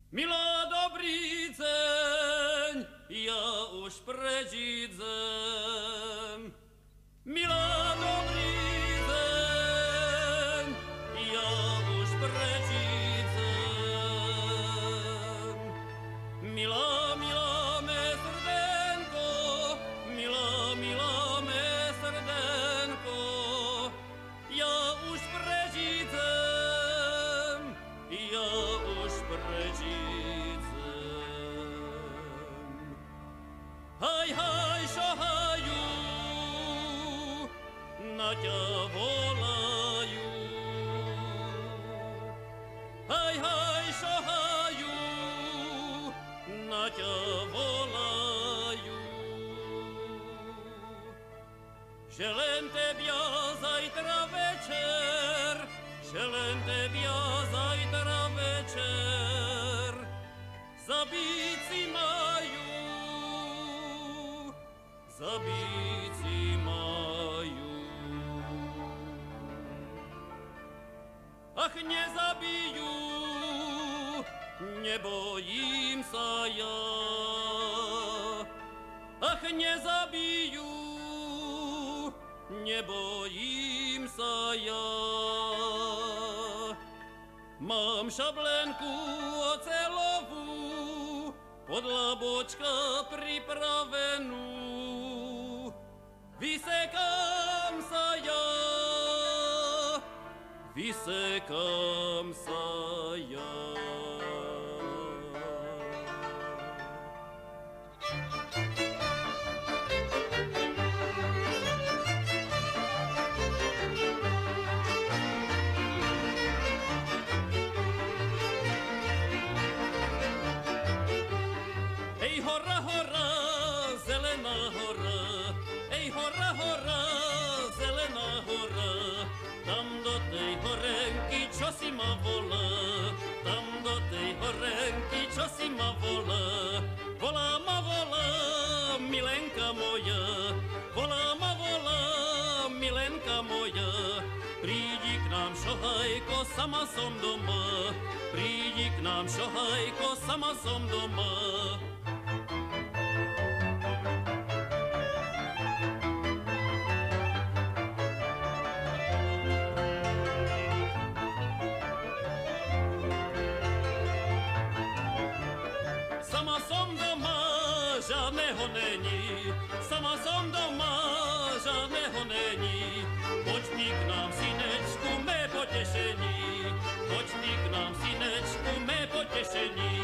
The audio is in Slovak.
Milá, dobrý deň, ja už preč idem. Milá, dobrý deň, ja už preč idem. Milá, milá mé srdenko, milá, milá mé srdenko, ja už preč idem, ja už preč idem. Haj, haj, šahajú, na ťa volajú. Haj, haj, šahajú, na ťa volajú. Že len tebia zajtra večer, že len tebia zajtra večer zabiť si majú, zabiť si majú. Ach, nezabijú, nebojím sa ja. Ach, nezabijú, nebojím sa ja. Mám šablenku ocelovú, podľa bočka pripravenú. Vysekám sa ja, vysekám sa ja. Ej, hora, hora, zelená hora, ej, hora, hora, zelená hora, tam do tej horenky, čo si ma volá, tam do tej horenky, čo si ma volá. Volá ma, volá, milenka moja, volá ma, volá, milenka moja. Prídi k nám, šohajko, sama som doma, prídi k nám, šohajko, sama som doma. Sama som doma, žádného není, sama som doma, žádného není. Poď ty k nám, synečku, mé potešení, poď ty k nám, synečku, mé potešení.